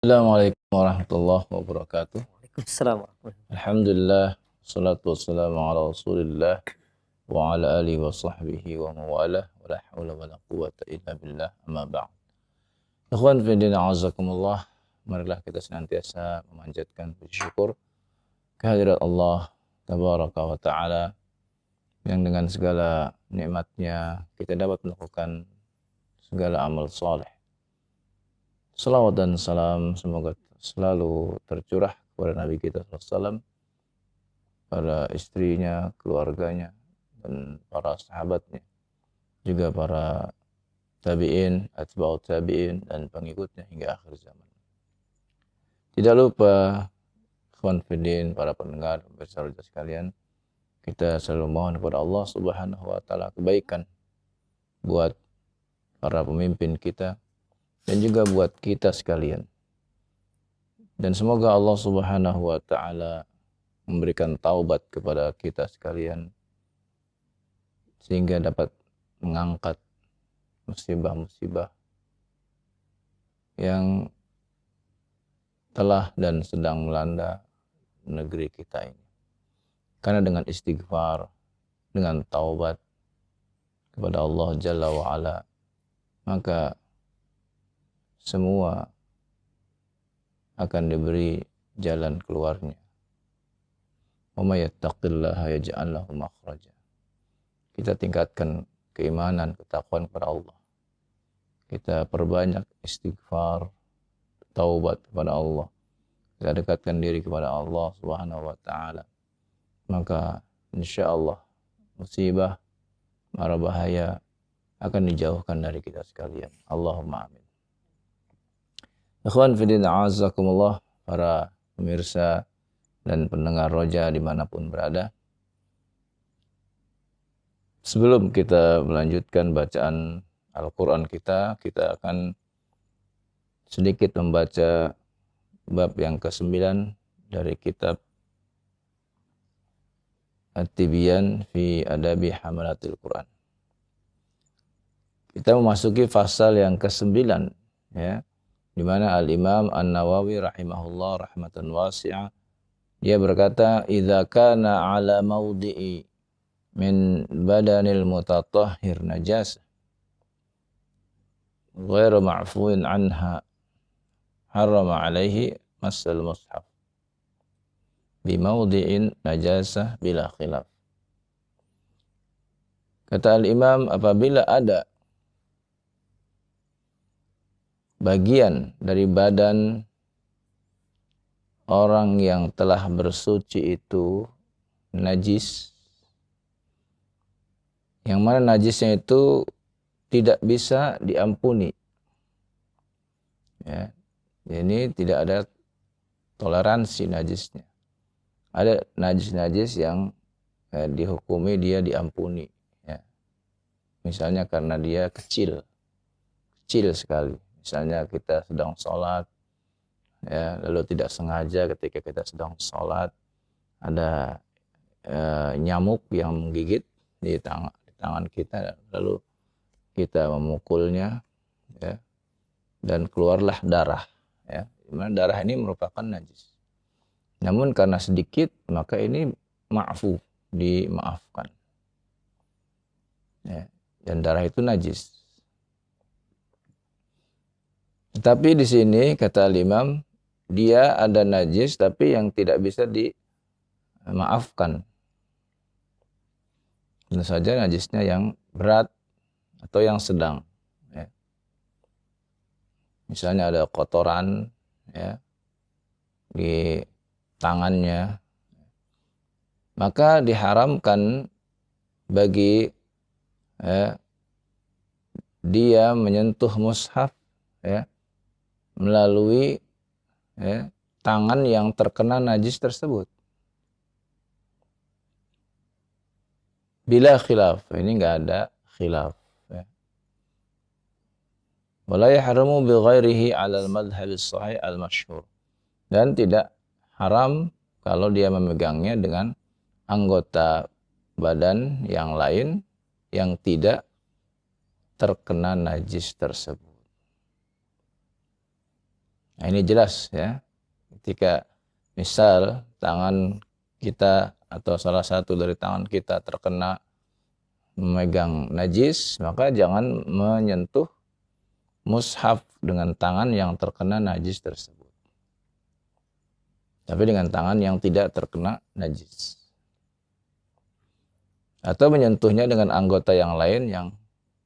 Assalamualaikum warahmatullahi wabarakatuh. Waalaikumsalam warahmatullahi Alhamdulillah, salatu wassalamu ala rasulillah wa ala alihi wa sahbihi wa mawalah wa la hawla wa la quwata illa billah amma ba'd. Ikhwan fillah azakumullah, marilah kita senantiasa memanjatkan puji syukur kehadirat Allah tabaraka wa ta'ala yang dengan segala nikmatnya kita dapat melakukan segala amal saleh. Salawat dan salam semoga selalu tercurah kepada Nabi kita SAW, para istrinya, keluarganya, dan para sahabatnya, juga para tabi'in, atba'ut tabi'in, dan pengikutnya hingga akhir zaman. Tidak lupa, ikhwan fillah, para pendengar, pemirsa roja sekalian, kita selalu mohon kepada Allah Subhanahu wa Ta'ala kebaikan buat para pemimpin kita dan juga buat kita sekalian. Dan semoga Allah Subhanahu wa Ta'ala memberikan taubat kepada kita sekalian sehingga dapat mengangkat musibah-musibah yang telah dan sedang melanda negeri kita ini. Karena dengan istighfar, dengan taubat kepada Allah Jalla wa'ala, maka semua akan diberi jalan keluarnya. Wa may yattaqillaha yaj'al lahu makhraja. Kita tingkatkan keimanan, ketakwaan kepada Allah. Kita perbanyak istighfar, taubat kepada Allah. Kita dekatkan diri kepada Allah Subhanahu wa Ta'ala. Maka insyaallah musibah, mara bahaya akan dijauhkan dari kita sekalian. Allahumma amin. Ikhwan fillah azakumullah, para pemirsa dan pendengar roja dimanapun berada. Sebelum kita melanjutkan bacaan Al-Quran kita akan sedikit membaca bab yang ke-9 dari kitab At-Tibyan fi Adabi Hamalatil Quran. Kita memasuki fasal yang ke-9, ya, di mana Al-Imam An-Nawawi rahimahullah rahmatan wasi'ah, dia berkata, idza kana ala mawdi'i min badanil mutatahhir najasah ghairu ma'fuin anha harrama alaihi masal mushaf bi mawdi'in najasah bila khilaf. Kata Al-Imam, apabila ada bagian dari badan orang yang telah bersuci itu najis, yang mana najisnya itu tidak bisa diampuni, ya, ini tidak ada toleransi najisnya. Ada najis-najis yang dihukumi dia diampuni, ya. Misalnya karena dia kecil sekali. Misalnya kita sedang sholat, ya, lalu tidak sengaja ketika kita sedang sholat ada nyamuk yang menggigit di tangan kita, lalu kita memukulnya, ya, dan keluarlah darah, ya. Dimana darah ini merupakan najis. Namun karena sedikit maka ini ma'fu, dimaafkan, ya, dan darah itu najis. Tetapi di sini kata Imam, dia ada najis tapi yang tidak bisa dimaafkan. Tentu saja najisnya yang berat atau yang sedang, ya. Misalnya ada kotoran, ya, di tangannya, maka diharamkan bagi, ya, dia menyentuh mushaf, ya, melalui, ya, tangan yang terkena najis tersebut. Bila khilaf, ini enggak ada khilaf, ya. Wala yahramu bi ghairihi 'ala al-madhhab as-sahih al-masyhur. Dan tidak haram kalau dia memegangnya dengan anggota badan yang lain yang tidak terkena najis tersebut. Nah, ini jelas ya. Ketika misal tangan kita atau salah satu dari tangan kita terkena memegang najis, maka jangan menyentuh mushaf dengan tangan yang terkena najis tersebut. Tapi dengan tangan yang tidak terkena najis. Atau menyentuhnya dengan anggota yang lain yang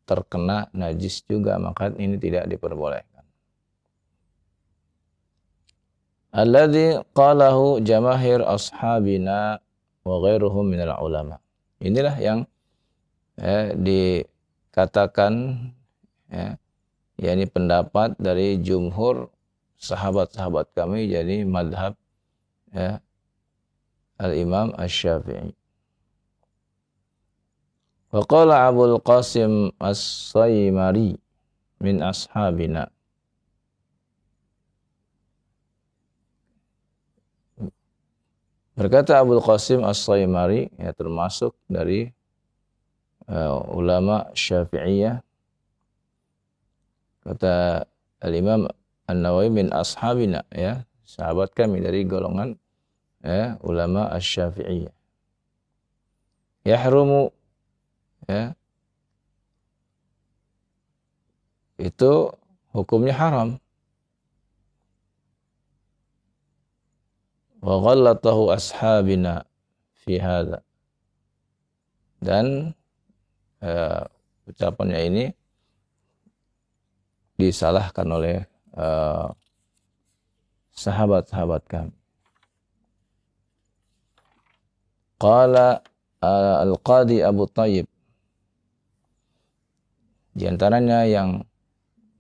terkena najis juga, maka ini tidak diperbolehkan. Alladzi qalahu jamahir ashabina wa ghairuhum minal ulama. Inilah yang dikatakan yakni pendapat dari jumhur sahabat-sahabat kami, jadi madhab al-Imam Asy-Syafi'i. Wa qala Abul Qasim As-Saymari min ashabina. Berkata Abul Qasim As-Saymari, ya termasuk dari ulama Syafi'iyah, kata Al-Imam An-Nawawi min ashabina, ya sahabat kami dari golongan ulama Asy-Syafi'iyah. Yahrumu, ya itu hukumnya haram. Wa ghallatahu ashabina fi hadza. Dan ucapannya ini disalahkan oleh sahabat-sahabat kami. Qala Al-Qadi Abu Thayyib, di antaranya yang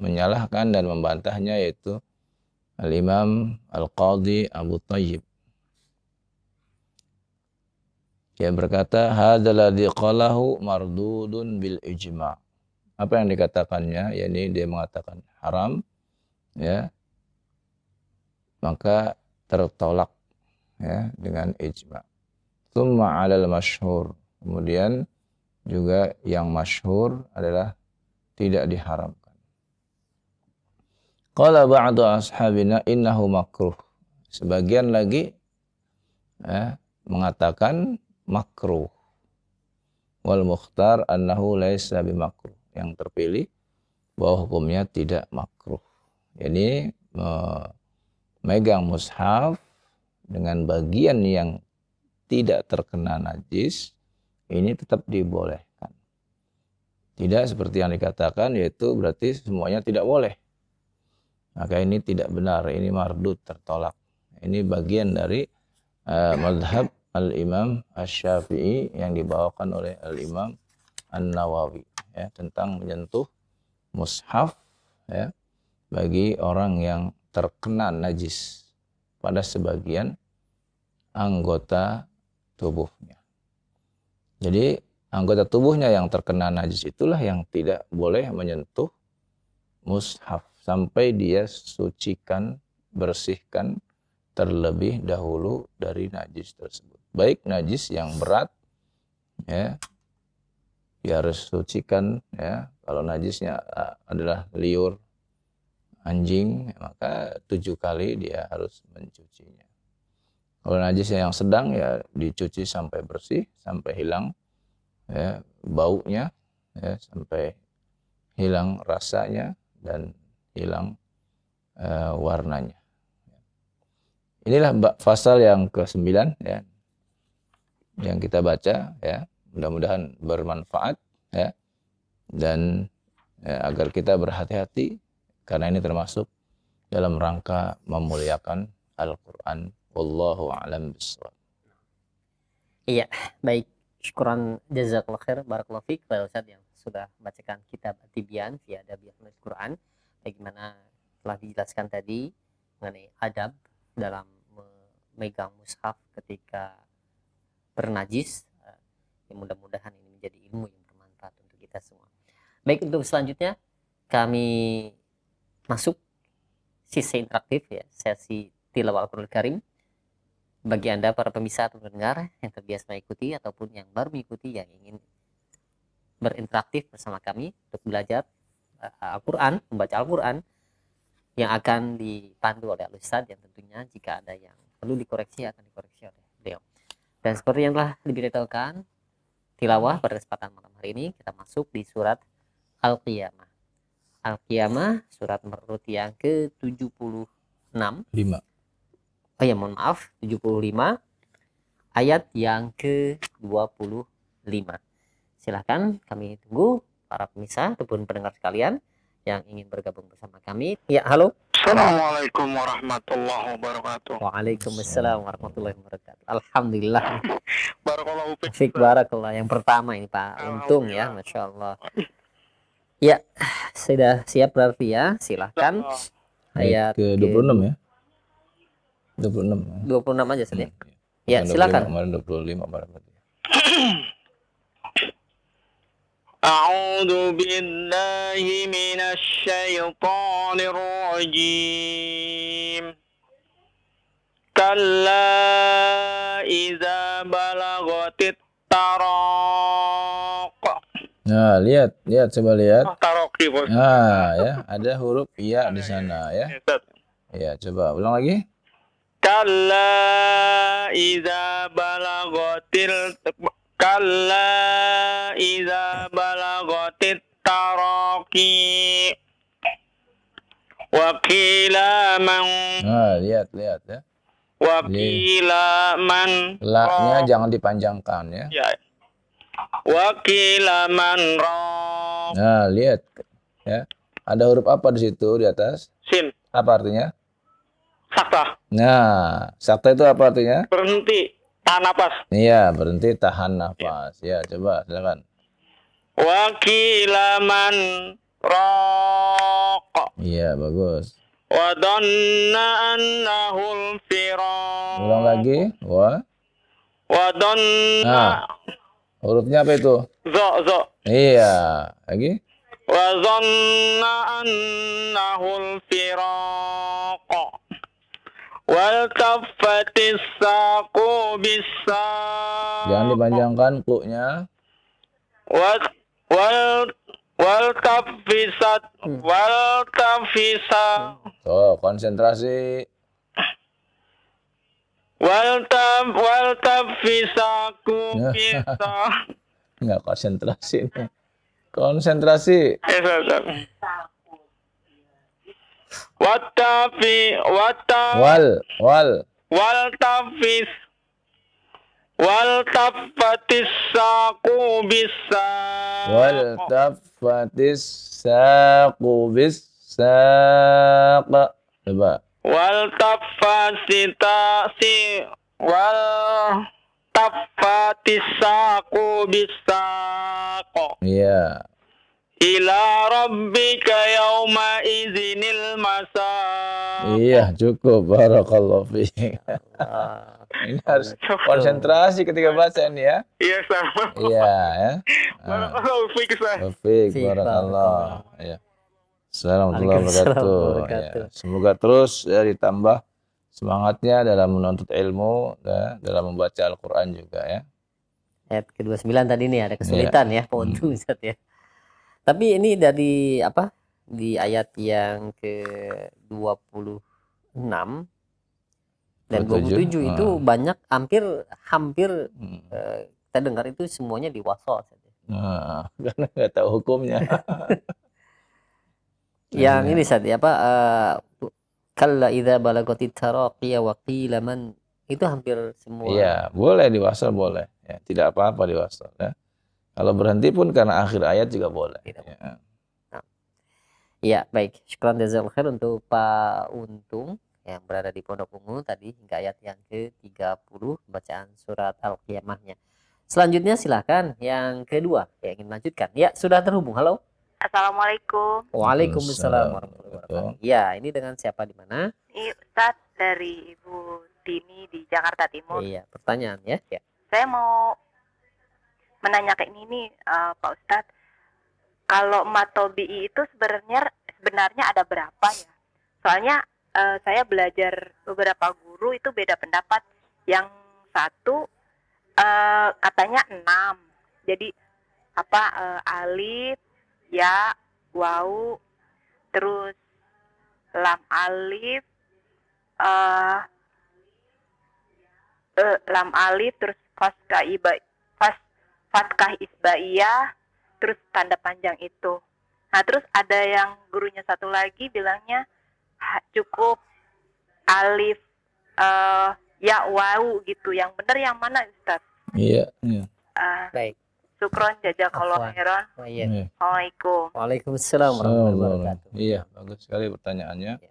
menyalahkan dan membantahnya yaitu Al-Imam Al-Qadi Abu Thayyib. Dia berkata, hadzal ladzi qalahu mardudun bil ijma'. Apa yang dikatakannya, yakni dia mengatakan haram, ya, maka tertolak ya dengan ijma'. Tsumma 'alal masyhur. Kemudian juga yang masyhur adalah tidak diharamkan. Qala ba'du ashabina innahu makruh. Sebagian lagi mengatakan makruh. Wal mukhtar annahu laisa bimakruh. Yang terpilih bahwa hukumnya tidak makruh. Jadi memegang mushaf dengan bagian yang tidak terkena najis ini tetap dibolehkan. Tidak seperti yang dikatakan, yaitu berarti semuanya tidak boleh. Maka ini tidak benar, ini mardud, tertolak. Ini bagian dari madhab Al-Imam Asy-Syafi'i yang dibawakan oleh Al-Imam An-Nawawi, ya, tentang menyentuh mushaf, ya, bagi orang yang terkena najis pada sebagian anggota tubuhnya. Jadi anggota tubuhnya yang terkena najis itulah yang tidak boleh menyentuh mushaf sampai dia sucikan, bersihkan terlebih dahulu dari najis tersebut. Baik najis yang berat, ya, dia harus sucikan, ya. Kalau najisnya adalah liur, anjing, maka 7 kali dia harus mencucinya. Kalau najisnya yang sedang, ya dicuci sampai bersih, sampai hilang, ya, baunya, ya, sampai hilang rasanya dan hilang warnanya. Inilah pasal yang ke-9, ya, yang kita baca, ya. Mudah-mudahan bermanfaat, ya, dan agar kita berhati-hati karena ini termasuk dalam rangka memuliakan Al-Qur'an. Wallahu a'lam bishawab. Iya, baik. Syukran jazakallahu khair, barakallahu fiik kepada Ustaz yang sudah membacakan kitab At-Tibyan fi Adabi Al-Qur'an. Bagaimana telah dijelaskan tadi mengenai adab dalam memegang mushaf ketika bernajis. Mudah-mudahan ini menjadi ilmu yang bermanfaat untuk kita semua. Baik, untuk selanjutnya kami masuk sesi interaktif, ya, sesi tilawah Al-Qur'an Karim. Bagi Anda para pemirsa atau pendengar yang terbiasa mengikuti ataupun yang baru mengikuti yang ingin berinteraktif bersama kami untuk belajar Al-Quran, membaca Al-Quran, yang akan dipandu oleh Al-Ustadz, yang tentunya jika ada yang perlu dikoreksi akan dikoreksi oleh beliau. Dan seperti yang telah diberitahukan tilawah pada kesempatan malam hari ini, kita masuk di surat Al-Qiyamah. Al-Qiyamah surat menurut yang ke-76. 5. Oh ya, mohon maaf, 75 ayat yang ke-25. Silahkan kami tunggu para pemirsa ataupun pendengar sekalian yang ingin bergabung bersama kami. Ya, halo. Assalamualaikum warahmatullahi wabarakatuh. Waalaikumsalam warahmatullahi wabarakatuh. Alhamdulillah. Barakallahu Fik barakallah. Yang pertama ini Pak Untung ya, Masya Allah. Ya, sudah siap berarti ya. Silahkan. Ayat ke 26 ya. 26. 26 aja saja. Ya, Bukan silakan. 25, kemarin 25 berarti. A'udzu billahi minasy syaithanir rajim. Kalla idza balagatit taraq. Nah, lihat, coba lihat. Taraqi, Bos. Nah, ya, ada huruf iya di sana ya. Ya, coba ulang lagi. Kalla idza balagatit taraqi. Wa qila man Nah, lihat ya. wa qila man La-nya jangan dipanjangkan ya. ya. Wa qila man ra. Nah, lihat ya. Ada huruf apa di situ di atas? Sin. Apa artinya? Sakta. Nah, sakta itu apa artinya? Berhenti. Tahan napas. Iya, berhenti tahan nafas. Ya, coba silakan. Wa qila man raq. Iya, bagus. Wa dhanna annahu al-firaq. Ulang lagi. Wa dhanna. Nah, hurufnya apa itu? Zo. Iya, lagi. Wa dhanna annahu al-firaq. Wal taffatis saqu bis-saq. Jangan dipanjangkan ku-nya. Wal tafisat. Tuh, konsentrasi. Wal tafisaku bisa. Enggak konsentrasi nih. Konsentrasi. Wal tafatis saku bisa. Wal tafatis saqu bis-saq. Coba. Wal tafatis saku bisa. Iya. Ila rabbika yawma izinil masaq. Iya, cukup. Barakallahu fiik. Ini harus konsentrasi ketika baca ini ya. Iya, sama. Iya, ya. Barakallahu fiik, Ustaz. Fiik, barakallah. Ya. Assalamualaikum warahmatullahi wabarakatuh. Ya. Semoga terus ya ditambah semangatnya dalam menuntut ilmu, ya, dalam membaca Al-Quran juga ya. Ayat ke-29 tadi nih ada kesulitan ya, Pak Untung Ustaz ya. Tapi ini dari apa? Di ayat yang ke-26 dan 27 itu banyak hampir kita dengar itu semuanya di wasol saja. Nah, karena nggak tahu hukumnya. Yang ini saat apa? Kalla idza balagatit taraqiya wa qila man, itu hampir semua. Iya, boleh di wasol boleh. Ya, tidak apa-apa di wasol ya. Kalau berhenti pun karena akhir ayat juga boleh. Ya. Ya, baik. Syukran jazakallahu khair untuk Pak Untung yang berada di Pondok Ungu tadi hingga ayat yang ke-30 bacaan surat Al-Qiyamahnya. Selanjutnya silakan yang kedua yang ingin melanjutkan. Ya, sudah terhubung. Halo. Assalamualaikum. Waalaikumsalam warahmatullahi wabarakatuh. Ya, ini dengan siapa di mana? Ustaz dari Ibu Dini di Jakarta Timur. Iya, pertanyaan ya. Saya mau menanyakan ini Pak Ustadz, kalau matobi'i itu sebenarnya ada berapa ya? Soalnya saya belajar beberapa guru itu beda pendapat. Yang satu katanya 6. Jadi alif, ya, waw, terus lam alif, lam alif, terus fathah isbaiyah, terus tanda panjang itu. Nah, terus ada yang gurunya satu lagi bilangnya cukup alif, ya wawu gitu. Yang benar yang mana, Ustaz? Iya. Baik. Syukron jazakallahu khairan. Oh, iya. Assalamualaikum. Waalaikumsalam warahmatullahi wabarakatuh. Iya, bagus sekali pertanyaannya.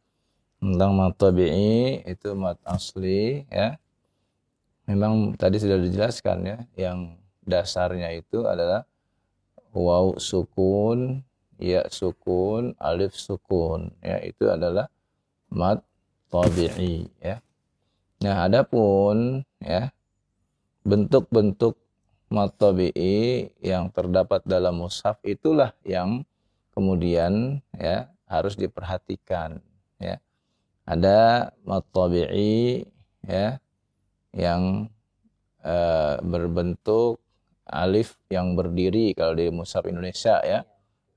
Tentang mat tabi'i itu mat asli ya. Memang tadi sudah dijelaskan ya, yang dasarnya itu adalah waw sukun, ya sukun, alif sukun. Ya, itu adalah mat tabi'i ya. Nah, adapun ya bentuk-bentuk mat tabi'i yang terdapat dalam mushaf itulah yang kemudian ya harus diperhatikan ya. Ada mat tabi'i ya yang berbentuk alif yang berdiri kalau di mushaf Indonesia ya.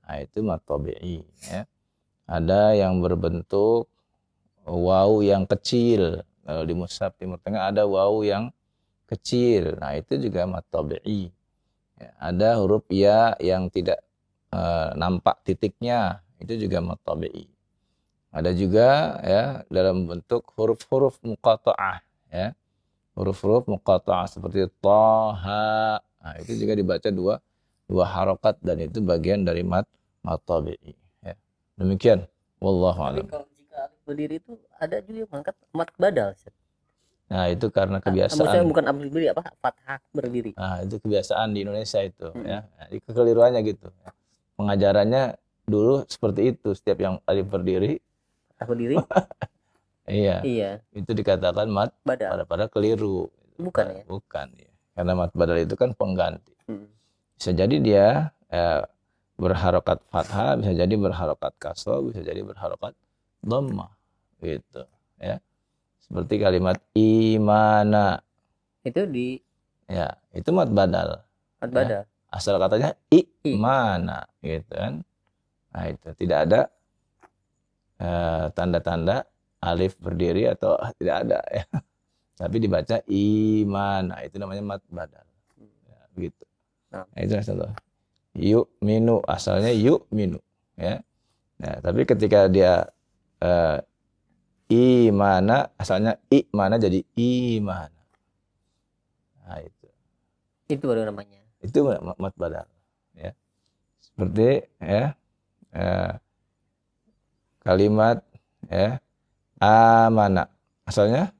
Nah, itu mat tabi'i ya. Ada yang berbentuk waw yang kecil. Kalau di mushaf Timur Tengah ada waw yang kecil. Nah, itu juga mat tabi'i. Ya, ada huruf ya yang tidak nampak titiknya. Itu juga mat tabi'i. Ada juga ya dalam bentuk huruf-huruf muqatta'ah ya. Huruf-huruf muqatta'ah seperti taha. Nah, itu juga dibaca dua harokat dan itu bagian dari mat tabi'i ya. Demikian wallahu a'lam. Kalau jika alif berdiri itu ada juga yang mengangkat mat badal. Nah, itu karena Maksudnya kebiasaan. bukan alif berdiri, apa? Fathah berdiri. Nah, itu kebiasaan di Indonesia itu ya. Nah, kekeliruannya gitu. Pengajarannya dulu seperti itu, setiap yang alif berdiri Fathah berdiri. iya. Iya. Itu dikatakan mat Badal. pada keliru. Bukan ya? Bukan ya. Karena mat badal itu kan pengganti. Hmm. Bisa jadi dia berharokat fathah, bisa jadi berharokat kasrah, bisa jadi berharokat dhammah gitu ya. Seperti kalimat imana. Itu di Ya, itu mat badal. mat badal. Asal katanya imana gitu kan. Nah, itu tidak ada tanda-tanda alif berdiri atau tidak ada ya. Tapi dibaca imana, itu namanya mat badal. Ya, begitu. Nah, itu contoh. Yuk minu, asalnya yuk minu ya. Nah, tapi ketika dia imana, asalnya imana jadi imana. Nah, Itu baru namanya. itu mat badal ya. Seperti ya kalimat ya amana, asalnya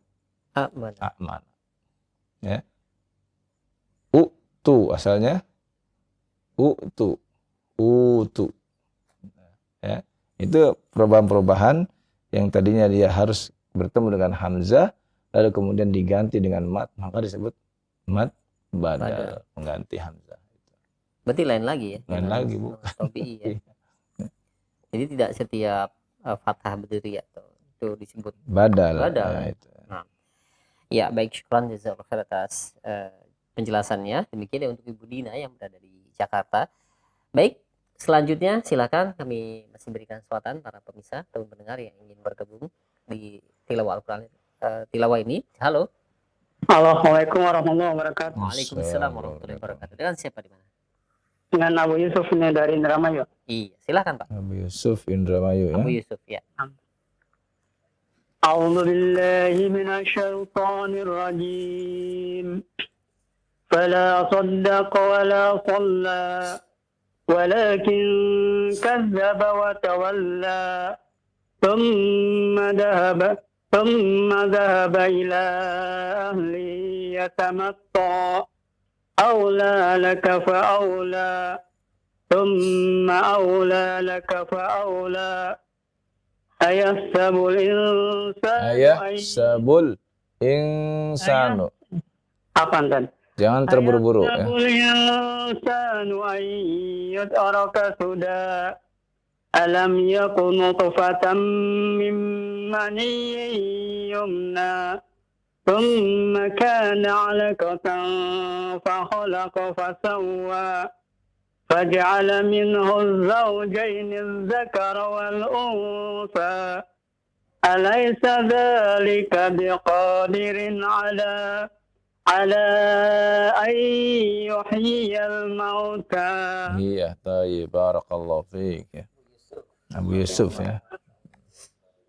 amana ya. Utu, asalnya utu ya. Itu perubahan-perubahan yang tadinya dia harus bertemu dengan hamzah lalu kemudian diganti dengan mat, maka disebut mat badal, pengganti hamzah. Berarti lain lagi ya? Lain lagi, Bu. Tabi'i ya. Jadi tidak setiap fathah berdiri atau itu disebut badal. Badal. Nah, itu. Ya, baik, syukran jazakallahu khair atas penjelasannya. Demikian ya untuk Ibu Dina yang berada di Jakarta. Baik, selanjutnya silakan kami masih berikan kesempatan para pemirsa atau pendengar yang ingin bergabung di tilawah Al-Qur'an tilawah ini. Halo. Assalamualaikum warahmatullahi wabarakatuh. Waalaikumsalam warahmatullahi wabarakatuh. Dengan siapa di mana? Dengan Abu Yusuf ini dari Indramayu. Iya, silakan Pak. Abu Yusuf Indramayu ya. Abu Yusuf ya. A'udzu billahi minasyaitonir rajim. Fala saddaqa wa la shalla walakin kazzaba wa tawalla. ثم ذهب إلى أهله يتمطى أولى لك فأولى ثم أولى لك فأولى أيحسب الإنسان apa kan? Jangan terburu-buru ya. أيحسب الإنسان أن يترك سدى ألم يكن نطفة من مني يمنى ثم كان علقة فخلق فسوى فجعل منه الزوجين الذكر والأنثى alaysa dzalika biqadirin ala an yuhyiyal mauta. Iya, tayyib, barakallahu fiik ya. Abu Yusuf ya.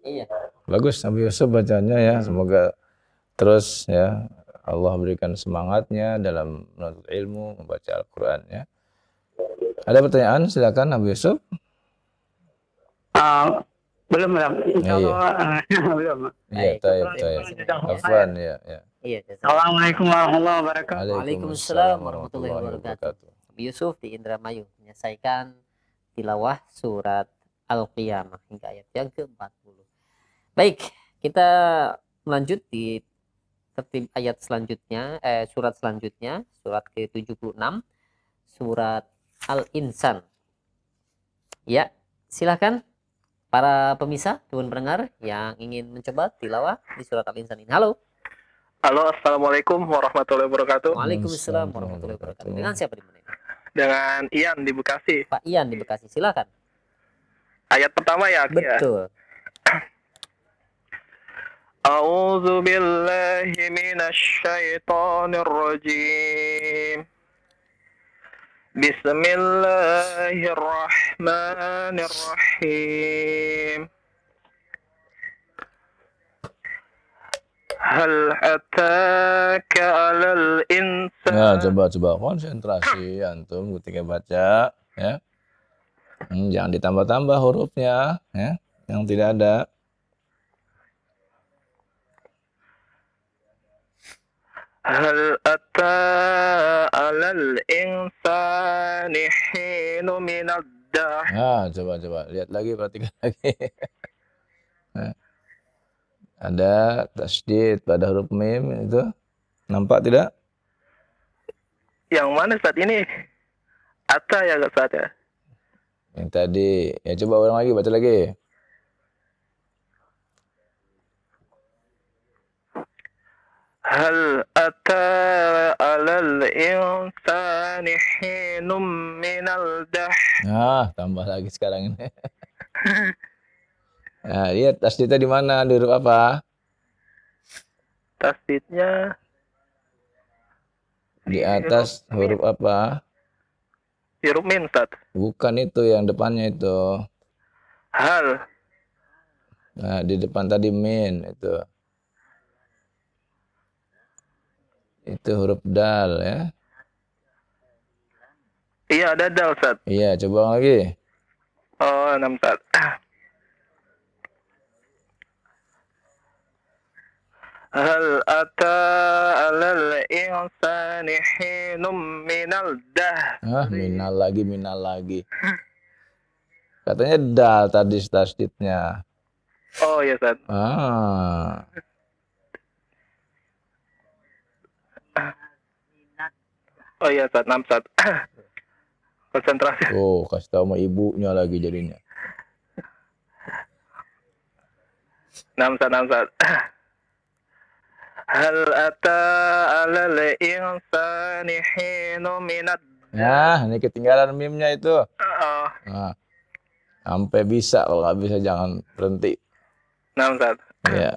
Iya. Bagus Abu Yusuf bacanya ya. Semoga terus ya Allah berikan semangatnya dalam menuntut ilmu, membaca Al-Qur'an ya. Ada pertanyaan? Silakan Abu Yusuf. Belum lah. Insyaallah belum. Iya, tayyib. Afwan ya. Iya, Assalamualaikum warahmatullahi wabarakatuh. Waalaikumsalam warahmatullahi wabarakatuh. Abu Yusuf di Indramayu menyelesaikan tilawah surat Al-Qiyamah hingga ayat yang ke-40. Baik, kita melanjut di tertib ayat selanjutnya, surat selanjutnya, surat ke-76, surat Al-Insan. Ya, silakan para pemirsa, tuan pendengar yang ingin mencoba tilawah di surat Al-Insan ini. Halo. Halo, assalamualaikum warahmatullahi wabarakatuh. Waalaikumsalam warahmatullahi wabarakatuh. Dengan siapa di mana? Dengan Ian di Bekasi. Pak Ian di Bekasi, silakan. Ayat pertama ya. Betul. A'udzu billahi minasy syaithanir rajim. Bismillahirrahmanirrahim. Hal ataka 'alal insan. Ya, coba konsentrasi antum ketika baca ya. Jangan ditambah-tambah hurufnya ya, yang tidak ada. Hal ata 'alal insani hinu minad dahr. Nah, coba lihat lagi, perhatikan lagi. Nah, ada tasydid pada huruf mim itu. Nampak tidak? Yang mana saat ini? Ata ya saat ya. Yang tadi. Ya coba ulang lagi, baca lagi. Hal ata 'alal insani hinum minal dahr. Nah, tambah lagi sekarang ini. Nah, lihat tasydidnya di mana? Di huruf apa? Tasdidnya Di atas huruf apa? huruf min, Ustaz. Bukan itu, yang depannya itu. Hal. Nah, di depan tadi min itu. Itu huruf dal ya. Iya, ada dal, Ustaz. Iya, coba ulang lagi. Oh, 6, Ustaz. Hal ata 'alal insani hinum minal dahr. Minal lagi. Katanya dal tadi tasdidnya. Oh, iya, Ustaz. Oh iya, Ustaz. 6, Ustaz. Konsentrasi. Oh, kasih tahu sama ibunya lagi jadinya. 6, Ustaz. 6, Ustaz. Hal ata 'alal insani hinum minad. Nah, ini ketinggalan mimnya itu. Nah, sampai bisa, kalau nggak bisa jangan berhenti. 6, Ustaz. Ya.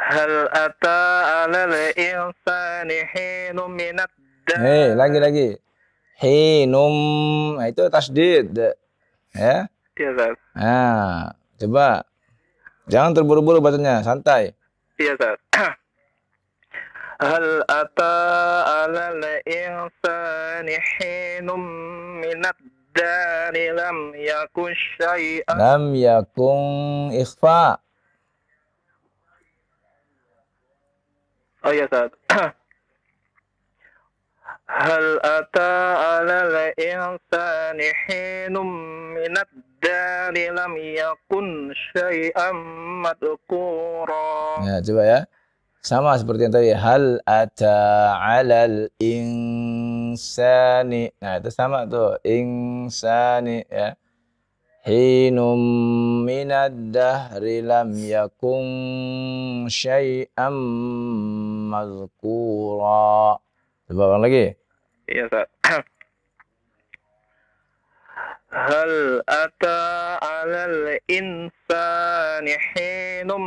Hal ata 'alal insani hinum minad dahr. Lagi. Hinum, nah itu tasdid. Ya. Iya, Ustaz. Nah, coba. Jangan terburu-buru bacanya, santai. Iya, Ustaz. Hal ata 'alal insani hinum minad dari lam yakun syai'an. Lam yakun ikhfa. Oh iya, Ustaz. Hal ata 'alal insani hinum minad dari lam yakun syai'an madhkura. Ya, coba ya. Sama seperti yang tadi. Hal ata 'alal insani. Nah, itu sama tuh. Insani ya. Hinum minad dahri lam yakun syai'am mazkura. Coba ulang lagi. Iya, Ustaz. Hal ata 'alal insani hinum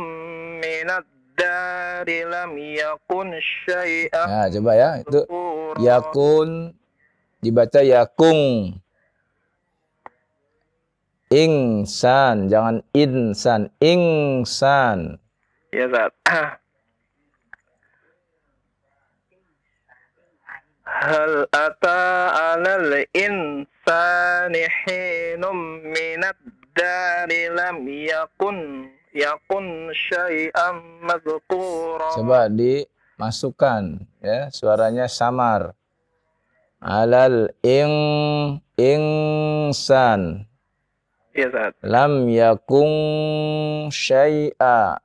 minad dari lam yakun syai'an Nah, coba ya. Itu dzukura. yakun dibaca yakung. Ingsan, jangan insan. Ingsan. Ya, Ustaz. Hal ata 'alal insani hinum minad dari lam yakun syai'an madzkura. Coba dimasukkan ya, suaranya samar. Alal ingsan. Ya, Ustaz. Lam yakun syai'a.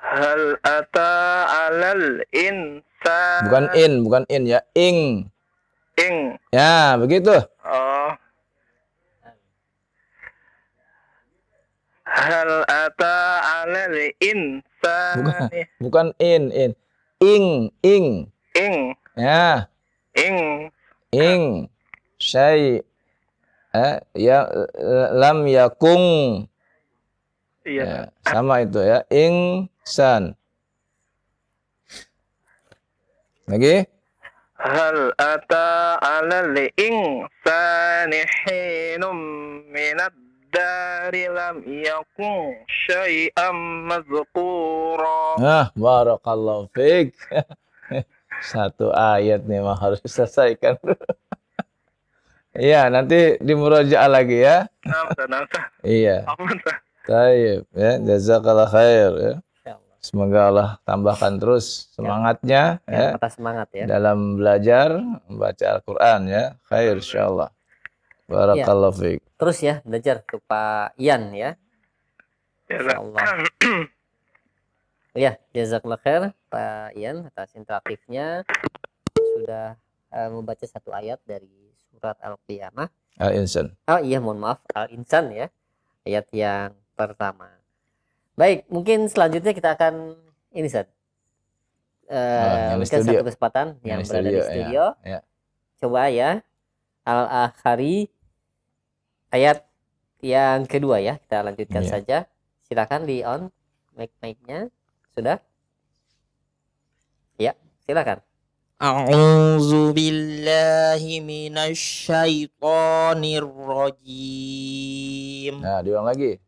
Hal ata 'alal insan. Bukan in ya, ing. Ing. Ya, begitu. Oh. Hal ata 'alal insani. Bukan in. Ing. Ing. Ya, Ing. ing. Ya, lam yakung. Iya. Ya, sama itu ya, ingsan. Lagi? Hal ata 'alal insani hinum minad dari lam yakun syai'an madzkura. Nah, barakallahu fiik. Satu ayat nih mah harus diselesaikan. Iya, nanti dimurajaah lagi ya. Nah. Iya. Apa, Ustaz? Taib ya, jazakallah khair ya. Insyaallah. Semoga Allah tambahkan terus semangatnya ya, Mata semangat ya. dalam belajar membaca Al-Qur'an ya. Khair insyaallah. Barakallahu fiik. Terus ya belajar ke Pak Ian ya. Ya, Ustaz. Insyaallah. Ya, jazakallah khair Pak Ian atas interaktifnya, sudah membaca satu ayat dari surat Al-Qiyamah. Al-insan. Oh iya, mohon maaf, Al-Insan ya. Ayat yang pertama. Baik, mungkin selanjutnya kita akan ini Ustaz. Mungkin satu kesempatan yang berada di studio. Ya. Coba ya. Al-Akhari ayat yang kedua ya. Kita lanjutkan saja. Silakan di on mic-nya. Sudah? Ya, silakan. A'udzu billahi minasy syaithanir rajim. Nah, diulang lagi.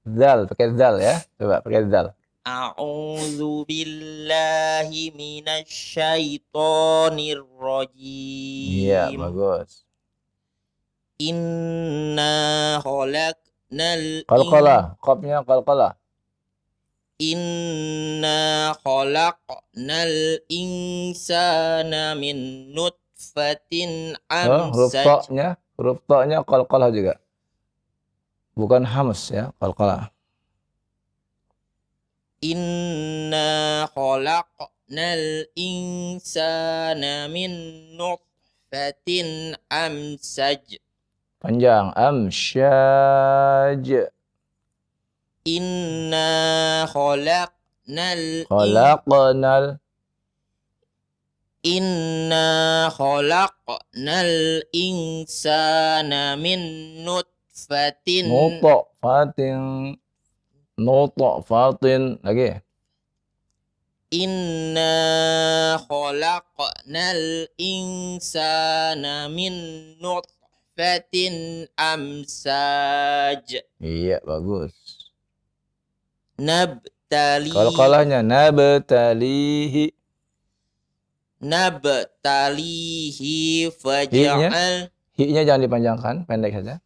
Zal, pakai zal ya. Coba pakai zal. A'udzu billahi minasy syaithanir rajim. Iya, bagus. Inna khalaqnal Qalqalah, qafnya qalqalah. Inna khalaqnal insana min nutfatin amsaj. Huruf ta-nya qalqalah juga. Bukan hams ya, qalqalah. Inna khalaqnal insana min nutfatin amsaj. Panjang, amsyaj. Inna khalaqnal insana min nutfatin nutfatin lagi. Inna khalaqnal insana min nutfatin amsaj. Iya, bagus. Nabtalihi faja'al. Hi-nya jangan dipanjangkan, pendek saja.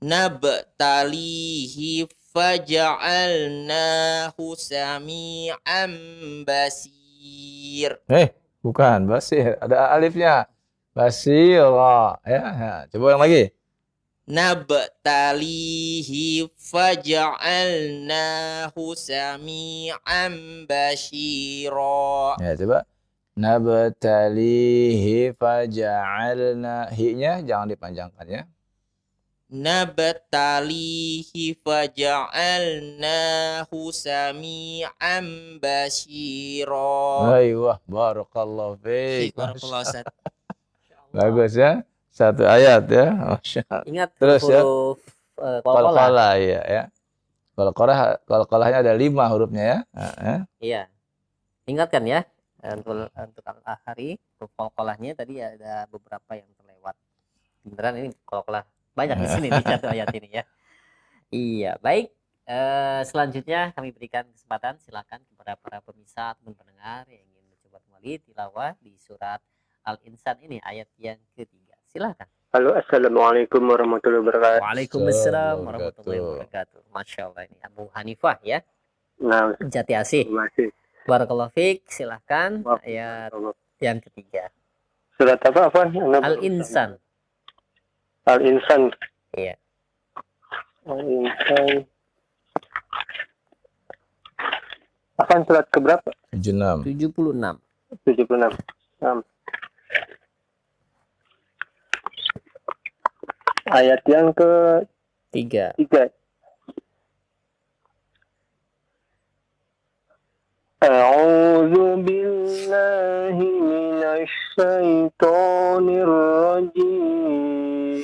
Nabtalihi faja'alnahu sami'an basir. Bukan basir, ada alifnya. Basira ya. Coba yang lagi. Nabtalihi faja'alnahu sami'an basira. Ya, coba. Nabtalihi faja'alna. Hi-nya jangan dipanjangkan ya. Nabtalihi faja'alnahu sami'an basira. Aiyah, barakallahu fiik. Barakallahu Ustaz. Bagus ya. Satu ayat ya. Masya Allah. Ingat Terus ya. huruf qalqalah. Qalqalah ya. Qalqalahnya ada 5 hurufnya ya. Iya. Ingatkan ya. Untuk hari huruf qalqalahnya tadi ada beberapa yang terlewat. Beneran ini qalqalah banyak di sini di satu ayat ini ya. Iya, baik. Selanjutnya kami berikan kesempatan, silakan kepada para pemirsa ataupun pendengar yang ingin mencoba kembali tilawah di surat Al-Insan ini ayat yang ketiga. Silakan. Halo, assalamualaikum warahmatullahi wabarakatuh. Waalaikumsalam warahmatullahi wabarakatuh. Masya Allah, ini Abu Hanifah ya. Nah, Jati Asih. masih. Barakallahu fiik. Silakan ayat yang ketiga. Surat apa? Al-Insan. Al-Insan. Iya. Al-Insan. Apaan surat keberapa? 76. 76. 76. Ayat yang Tiga. ketiga. A'udzu billahi minasy syaithanir rajim.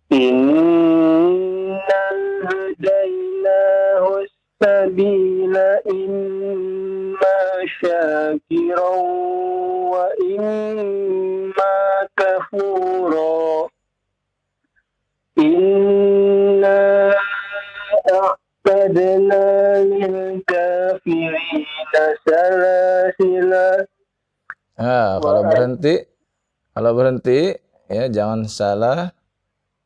Innal hadainahu sabila imma syakiran wa imma kafura. Inna a'tadna lil kafirina salasila. Kalau berhenti ya jangan salah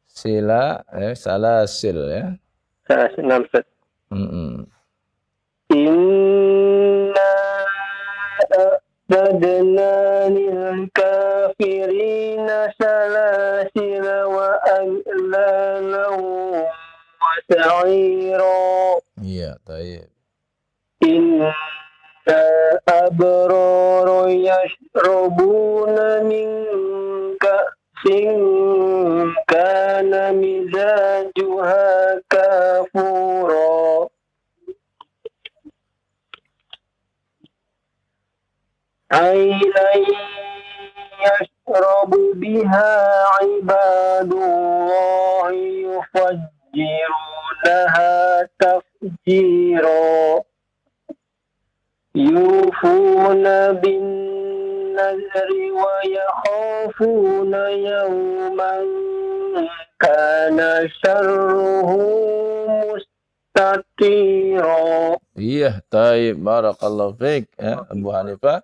sila salasil ya. Salasil. Inna a'tadna lil kafirina salasila wa aghlala wa sa'ira. Iya, tayyib. Inna abrara yashrabuna min ka'sin kana mizajuha kafura. Ainan yashrabu biha ibadullahi yufajjirunaha tafjira. Yufuna bin nazri wa yakhafuna yawman kana syarruhu mustatira. Iya, tayyib. Barakallahu fiik ya, Abu Hanifah.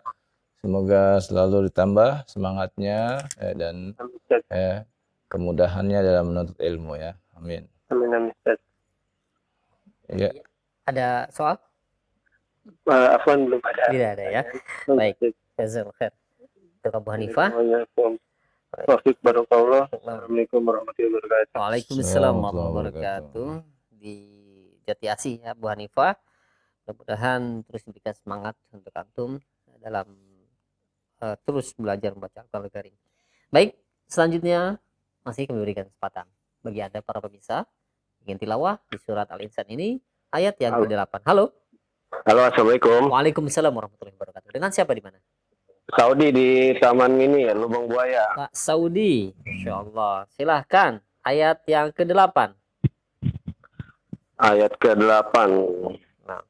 Semoga selalu ditambah semangatnya dan kemudahannya dalam menuntut ilmu ya. Amin. Amin. Iya. Ada soal? Afwan, belum ada. Tidak ada ya. Baik. Jazakallahu khair. Untuk Abu Hanifah. Taufik barakallah. Assalamualaikum warahmatullahi wabarakatuh. Waalaikumsalam warahmatullahi wabarakatuh. Di Jati Asih ya, Abu Hanifah. Mudah-mudahan terus diberikan semangat untuk antum dalam terus belajar membaca Al-Qur'an Karim. Baik, selanjutnya masih kami berikan kesempatan bagi Anda para pemirsa ingin tilawah di surat Al-Insan ini ayat yang ke-8. Halo. Halo, assalamualaikum. Waalaikumsalam warahmatullahi wabarakatuh. Dengan siapa di mana? Saudi di Taman Mini ya, Lubang Buaya. Pak Saudi. Insyaallah. Silahkan ayat yang ke-8. Ayat ke-8. Nah.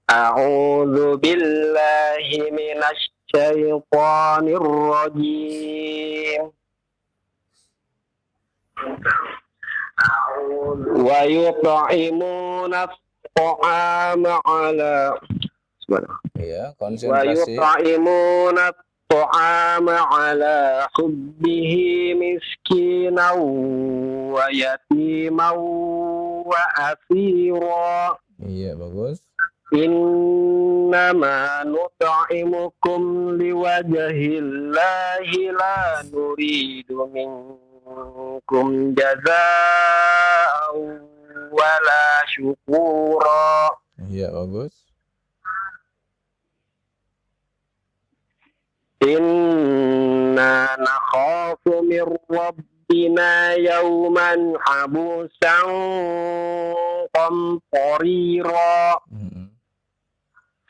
A'udzu billahi minasy syaithanir rajim. Wa yut'imuna at-ta'ama 'ala Iya, wa konsentrasi. yut'imuna at-ta'ama 'ala hubbihi miskinan wa yatiman wa asira. Iya, bagus. Innama nut'imukum liwajhillahi la nuridu minkum jazaa'an wala syukura. Iya, bagus. Inna nakhafu min rabbina yawman habusan qamtarira.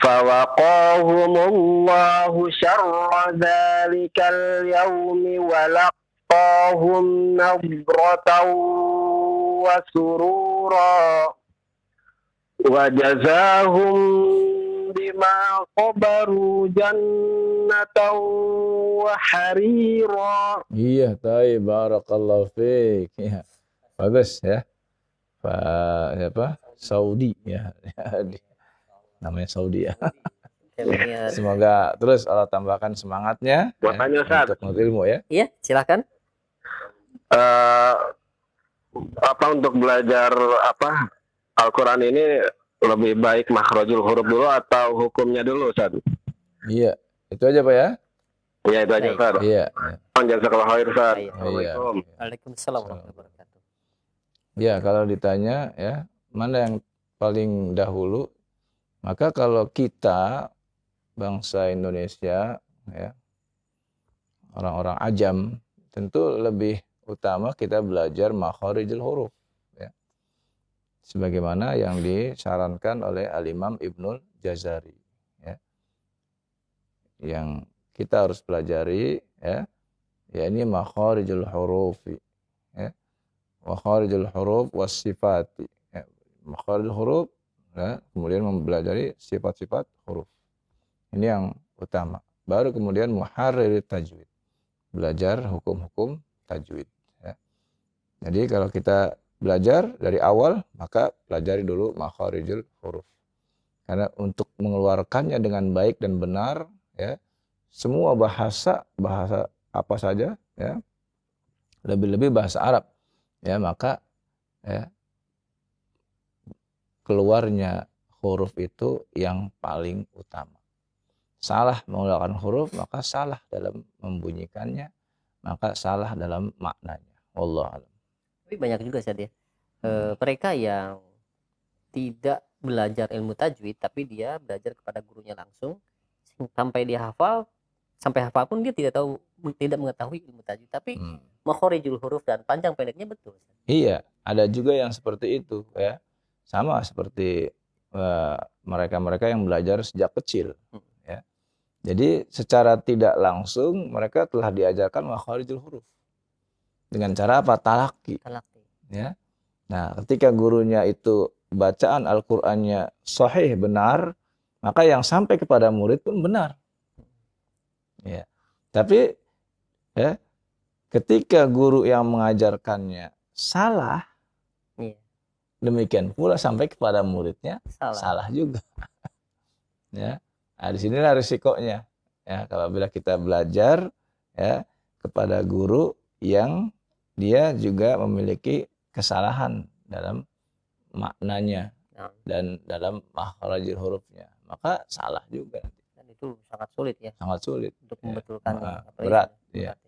fawaqahumullahu syarra dzalikal yaumi wa laqahum nadratan wa surura wa jazahum bima sabaru jannatan wa harira. Iya, taib, barakallahu fiik. Ya. Bagus ya. Siapa? Saudi ya. Namanya Saudi ya. Semoga terus Allah tambahkan semangatnya Buatannya, ya, Ustaz. untuk menuntut ilmu ya. Iya, silakan. Apa untuk belajar Al-Quran ini lebih baik makhrajul huruf dulu atau hukumnya dulu, Ustaz? Iya, itu aja Pak ya. Iya, itu aja, Baik. Ustaz. Iya. Jazakallahu khair, Ustaz. Iya. Assalamualaikum. Waalaikumsalam warahmatullahi wabarakatuh. Ya, kalau ditanya ya, mana yang paling dahulu? Maka kalau kita bangsa Indonesia ya, orang-orang ajam, tentu lebih utama kita belajar makharijul huruf ya. Sebagaimana yang disarankan oleh Al-Imam Ibnul Jazari ya. Yang kita harus pelajari ya, ini makharijul huruf ya. Makharijul huruf was sifati ya. Makharijul huruf ya, kemudian mempelajari sifat-sifat huruf. Ini yang utama. Baru kemudian muharrir tajwid. Belajar hukum-hukum tajwid ya. Jadi kalau kita belajar dari awal, maka pelajari dulu makharijul huruf. Karena untuk mengeluarkannya dengan baik dan benar ya, semua bahasa apa saja ya, lebih-lebih bahasa Arab ya, maka ya, keluarnya huruf itu yang paling utama. Salah mengeluarkan huruf, maka salah dalam membunyikannya, maka salah dalam maknanya. Wallahu a'lam. Tapi banyak juga Ustaz ya. Mereka yang tidak belajar ilmu tajwid tapi dia belajar kepada gurunya langsung sampai dia hafal, sampai hafal pun dia tidak mengetahui ilmu tajwid, tapi makharijul huruf dan panjang pendeknya betul. Iya, ada juga yang seperti itu ya. Sama seperti mereka-mereka yang belajar sejak kecil ya. Jadi secara tidak langsung mereka telah diajarkan makharijul huruf. Dengan cara apa? Talaki. Ya. Nah, ketika gurunya itu bacaan Al-Qur'annya sahih benar, maka yang sampai kepada murid pun benar. Ya. Tapi ya, ketika guru yang mengajarkannya salah, demikian pula sampai kepada muridnya salah juga. Ya. Nah, disinilah risikonya. Ya, kalau bila kita belajar ya kepada guru yang dia juga memiliki kesalahan dalam maknanya dan dalam makharijul hurufnya, maka salah juga. Dan itu sangat sulit ya. Sangat sulit untuk membetulkan. Berat ya.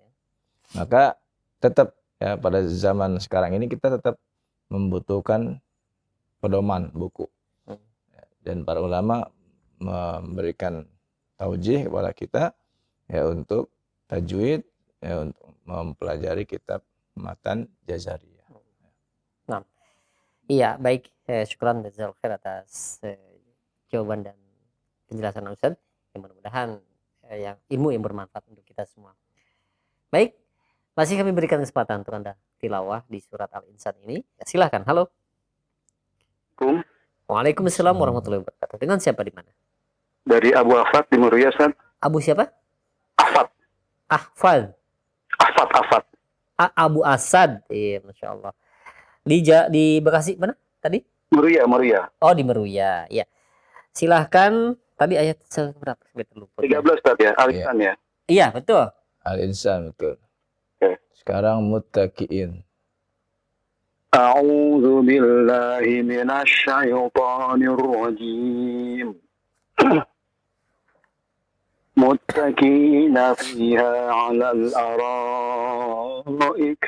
Maka tetap ya pada zaman sekarang ini kita tetap membutuhkan pedoman buku. Dan para ulama memberikan taujih kepada kita ya untuk tajwid ya, untuk mempelajari kitab matan Jazariyah. Nah, iya baik, syukran jazakallahu khair atas jawaban dan penjelasan Ustaz. Yang mudah-mudahan yang ilmu yang bermanfaat untuk kita semua. Baik, masih kami berikan kesempatan untuk Anda tilawah di surat Al-Insan ini. Ya, silakan. Halo. Waalaikumsalam warahmatullahi wabarakatuh. Dengan siapa di mana? Dari Abu Afat di Muria, Ustaz. Abu siapa? Afat. Ahfad. Afat. Abu Asad. Iya, Masya Allah. Di Bekasi mana tadi? Muria. Oh, di Meruya. Ya. Silahkan. Tadi ayat seberapa? 13 Ustaz ya, Al-Insan ya. Iya, betul. Al-Insan betul. Oke. Sekarang muttaqiin. A'udzu billahi minasy syaithanir rajim. Muttaqina fiha 'alal ara'ik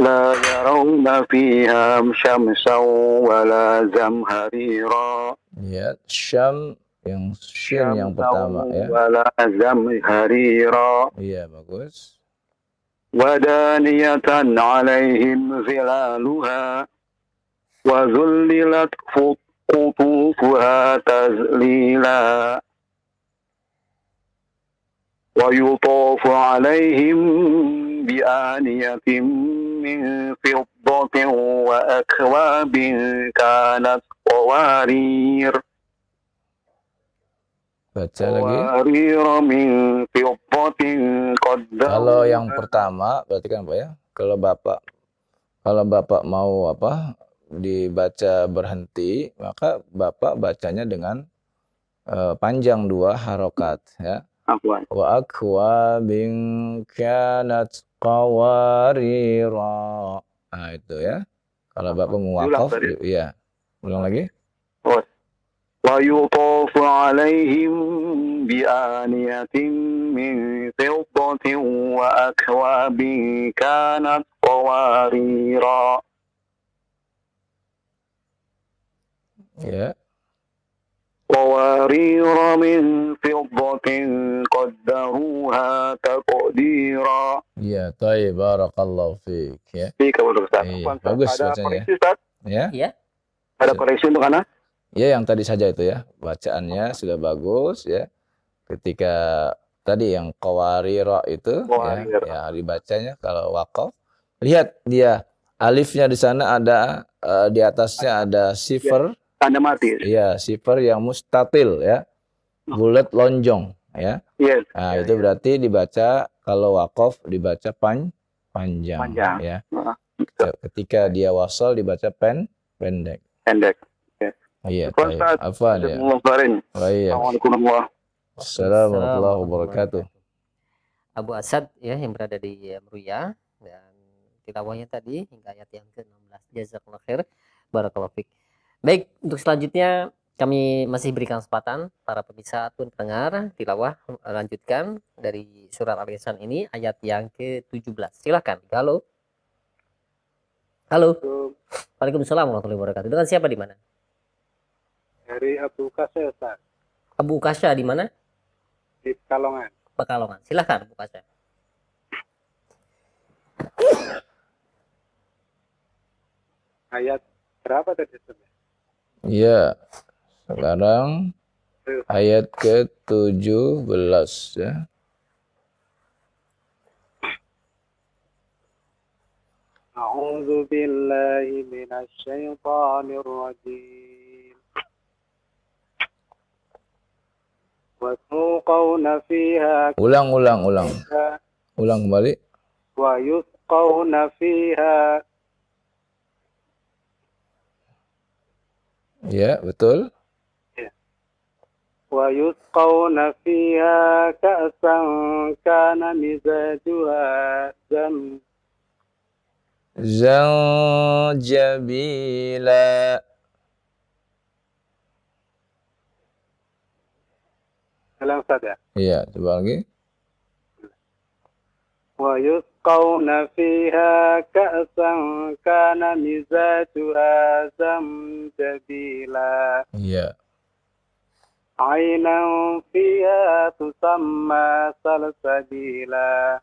la yarawna fiha syamsan wala zamharira. Ya, syam yang shin yang pertama ya. Wala zamharira. Iya, bagus. Wadaniyatan 'alaihim zilaluha wa zullilat قطوفها تذليلا ويطاف عليهم بآنية من فضة وأكواب كانت قوارير Baca lagi. قوارير من فضة Kalau yang قدروها. pertama, berarti kan Pak ya. Kalau Bapak mau dibaca berhenti, maka Bapak bacanya dengan panjang 2 harokat ya. Afwan. Wa akwabin kanat qawarira. Nah, itu ya. Kalau Bapak mau Ulang wakaf, tadi. iya. Ulang lagi. ويطاف عليهم بآنية من فضة وأكواب كانت قواريرا. Ya. قوارير من فضة قدروها تقديرا. Iya, taib, barakallahu fiik ya. Baik, Ustaz. Iya, bagus Ada bacanya. koreksi, Ustaz? Ya. Ya. Ada koreksi untuk anak? Ya, yang tadi saja itu ya. Bacaannya sudah bagus ya. Ketika tadi yang qawarira itu Qawarir. ya dibacanya kalau wakaf. Lihat dia alifnya di sana ada di atasnya ada sifar. Tanda mati. Iya, sifar yang mustatil ya. Bulat lonjong ya. Yes. Nah, itu berarti dibaca kalau wakaf dibaca panjang Panjang. ya. Betul. Ketika dia wasal dibaca pendek. Pendek. Iya, Afwan, Ustaz. afwan ya. Oh, iya. Assalamualaikum warahmatullahi Assalamualaikum warahmatullahi wabarakatuh. Abu Asad ya yang berada di Meruya, dan tilawahnya tadi hingga ayat yang ke-16. Jazakallahu khair. Barakallahu fiik. Baik, untuk selanjutnya kami masih berikan kesempatan para pemirsa ataupun pendengar tilawah lanjutkan dari surat Al-Insan ini ayat yang ke-17. Silakan. Halo. Halo. Waalaikumsalam warahmatullahi wabarakatuh. Dengan siapa di mana? Dari Abu Kasya, Ustaz. Abu Kasya di mana? Di Pekalongan. Pekalongan. Silakan Abu Kasya. Ayat berapa tadi, Ustaz? Iya. Sekarang ayat ke-17 ya. A'udzu billahi minasy syaithanir rajim. Wasmuqawna fiha Ulang kembali. wa yusqawna fiha Ya, betul. wa yusqawna fiha ka'san kana mizajuha Zanjabila. Ulang, Ustaz ya. Iya, coba lagi. Wa yusqawna fiha ka'san kana mizajuha zamjabila. Iya. Ainan fiha tusamma salsabila.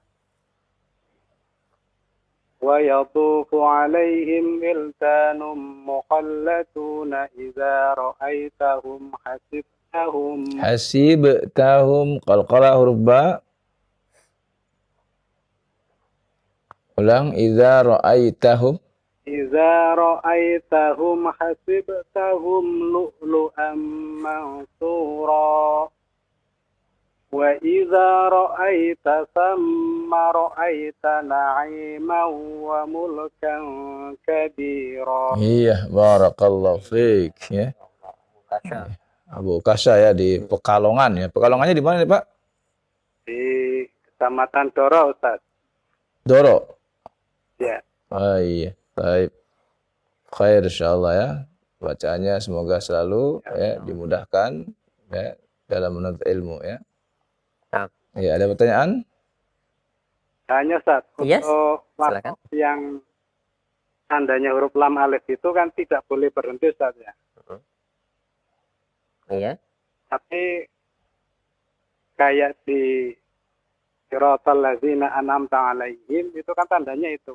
Wa yatufu alaihim wildanum mukhallatuna idza ra'aitahum Hasibtahum qalqala huruf ba. Ulang, idza ra'aitahum. Idza ra'aitahum hasibtahum lu'lu'an mansura. Wa idza ra'aita thamma ra'aita na'iman wa mulkan kabira. Iya, barakallahu fiik ya. Abu Kasya ya di Pekalongan ya. Pekalongannya di mana nih, Pak? Di Kecamatan Doro, Ustaz. Doro. Ya. Oh iya, baik. Khair insyaallah ya. Bacaannya semoga selalu ya dimudahkan ya dalam menuntut ilmu ya. Nah. Ya, ada pertanyaan? Hanya, Ustaz, Yes. untuk Silakan. wakaf yang tandanya huruf lam alif itu kan tidak boleh berhenti, Ustaz ya. Iya. Tapi kayak di siratal ladzina an'amta alaihim itu kan tandanya itu.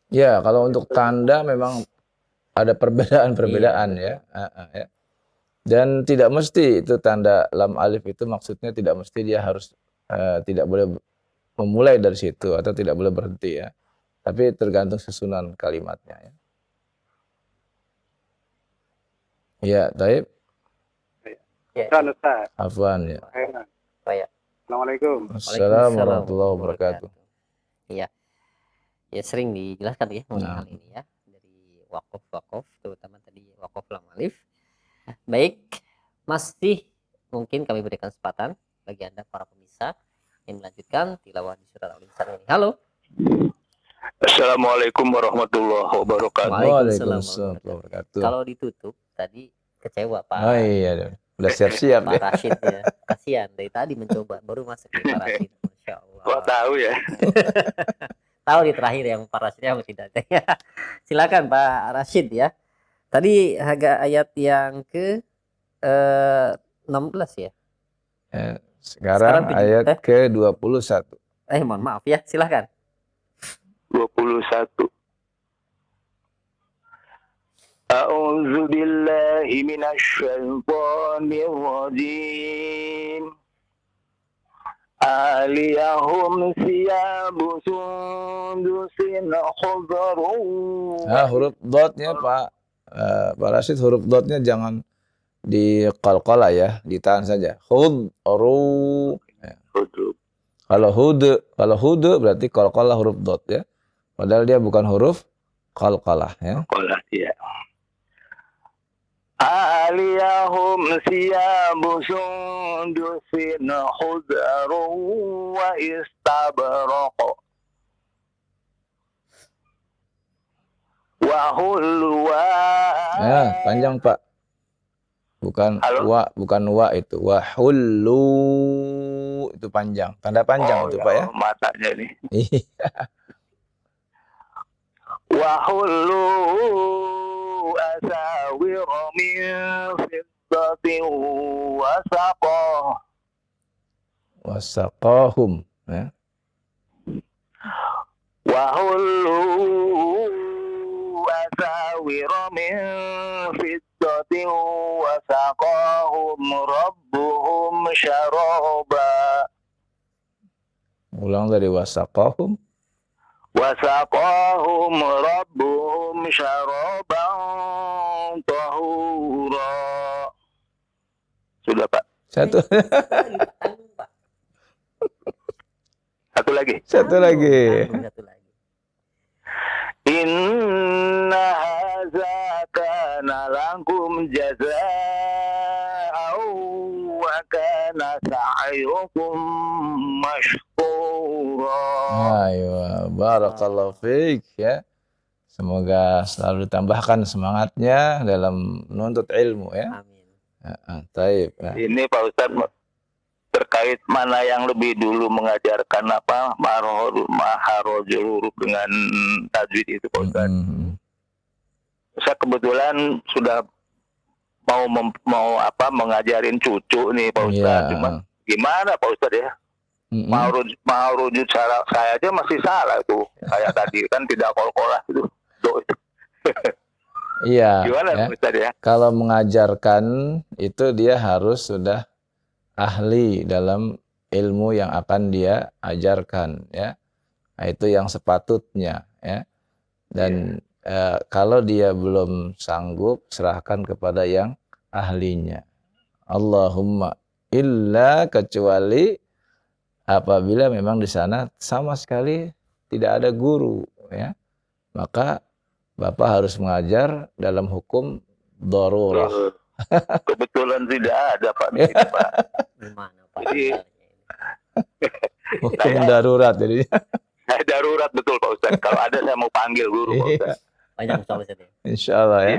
Ya, kalau untuk tanda memang ada perbedaan-perbedaan ya. Ya. Dan tidak mesti itu tanda lam alif itu maksudnya tidak mesti dia harus tidak boleh memulai dari situ atau tidak boleh berhenti ya. Tapi tergantung susunan kalimatnya ya. Ya, taib. Ya. Ustaz. Afwan ya. Baik. Assalamualaikum. Assalamualaikum warahmatullahi wabarakatuh. Iya. Ya sering dijelaskan ya mengenai Nah. hal ini ya dari wakaf terutama tadi wakaf lam alif. Baik, masih mungkin kami berikan kesempatan bagi Anda para pemirsa yang melanjutkan tilawah di surat Al-Insan ini. Halo. Assalamualaikum warahmatullahi wabarakatuh. Waalaikumsalam Waalaikumsalam warahmatullahi wabarakatuh. Kalau ditutup tadi kecewa Pak. Oh iya, udah siap-siap Pak ya. Rashid ya. Kasihan dari tadi mencoba baru masuk nih Pak Rashid. Masya Allah. Kok tahu ya? Tahu di terakhir yang Pak Rashid yang tidak ada. Silakan Pak Rashid ya. Tadi agak ayat yang ke 16 ya. Sekarang Sekarang ayat ke-21. Mohon maaf ya, silakan. 21. A'udzu billahi minasy syaithanir rajim. Aliyahum siyabu sundusin khudrun. Huruf dotnya Pak Rashid, huruf dotnya jangan diqalqalah ya, ditahan saja. Khudru. Kalau hudu berarti qalqalah huruf dot ya. Padahal dia bukan huruf qalqalah ya. Qalqalah ya. Aliyahum siyabu sundusin khudrun wa istabraq. Wa hulwa. Ya, panjang Pak. Bukan Halo? bukan wa itu. Wa hullu itu panjang. Tanda panjang itu Pak ya. Matanya nih. Iya. Wa hullu asawir min fiddatin wa saqah. Wasaqahum ya. Wa hullu asawir min fiddatin wa saqahum rabbuhum syaraba. Ulang dari wasaqahum. Wasaqahum rabbuhum syaraban tahura. Sudah Pak. Satu Satu lagi. satu lagi. Satu lagi. Inna hadza kana lakum jazaa'an wa kana sa'yukum mashkura. Ayo, barakallahu fiik ya. Semoga selalu ditambahkan semangatnya dalam menuntut ilmu ya. Amin. Taib. Ya. Ini Pak Ustadz terkait mana yang lebih dulu mengajarkan apa maharojul huruf dengan tajwid itu Pak Ustadz. Saya kebetulan sudah mau mengajarin cucu nih Pak Ustadz. Cuma gimana Pak Ustadz ya? Mau rujuk saya aja masih salah itu. Kayak tadi kan tidak kol-kolah itu. Iya. Gimana ya. Pak Ustadz ya? Kalau mengajarkan itu dia harus sudah ahli dalam ilmu yang akan dia ajarkan ya. Nah, itu yang sepatutnya ya. Dan kalau dia belum sanggup, serahkan kepada yang ahlinya. Allahumma illa, kecuali apabila memang di sana sama sekali tidak ada guru ya. Maka Bapak harus mengajar dalam hukum darurah. Kebetulan tidak ada Pak di sini, Pak. Gimana Pak? Jadi Hukum darurat jadi. darurat betul Pak Ustadz. Kalau ada saya mau panggil guru Pak Ustadz. Banyak soal Ustaz ya. Insyaallah ya.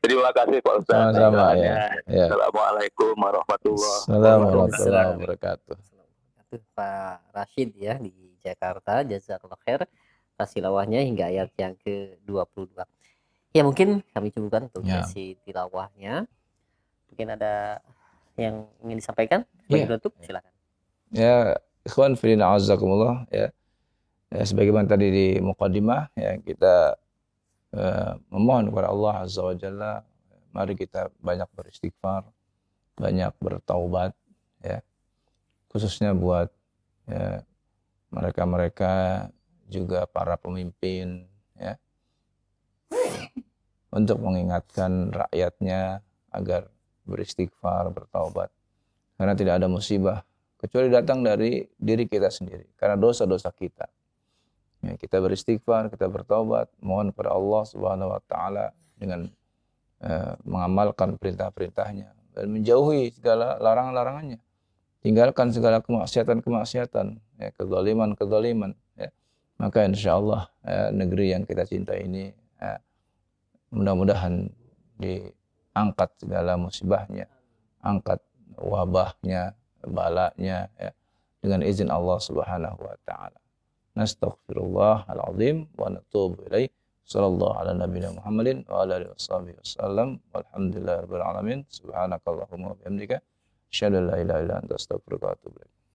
Terima kasih Pak Ustadz. Sama-sama ya. Ya. Assalamualaikum warahmatullahi Assalamualaikum warahmatullahi wabarakatuh. Pak Rashid ya di Jakarta, jazakallahu khair atas tilawahnya hingga ayat yang ke-22. Ya mungkin kami cukupkan untuk sesi tilawahnya. Mungkin ada yang ingin disampaikan bagi penutup, silakan. Ya, ikhwan fillah azakumullah ya. Sebagaimana tadi di muqaddimah ya, kita memohon kepada Allah Azza wa Jalla mari kita banyak beristighfar, banyak bertaubat, ya. Khususnya buat ya, mereka-mereka juga para pemimpin, ya, untuk mengingatkan rakyatnya agar beristighfar, bertaubat. Karena tidak ada musibah kecuali datang dari diri kita sendiri, karena dosa-dosa kita. Ya, kita beristighfar, kita bertaubat, mohon kepada Allah Subhanahu wa taala dengan mengamalkan perintah-perintahnya dan menjauhi segala larangan-larangannya. Tinggalkan segala kemaksiatan-kemaksiatan, ya, kezaliman-kezaliman, ya. Maka insyaallah negeri yang kita cintai ini mudah-mudahan diangkat segala musibahnya, angkat wabahnya, balanya, ya, dengan izin Allah Subhanahu wa taala. Nastaghfirullahal azim wa natubu ilaih. Sallallahu ala nabiyina Muhammadin wa ala alihi wasallam. Walhamdulillahirabbil alamin. Subhanakallahumma wa bihamdika asyhadu an la ilaha illa anta astaghfiruka wa atubu ilaik.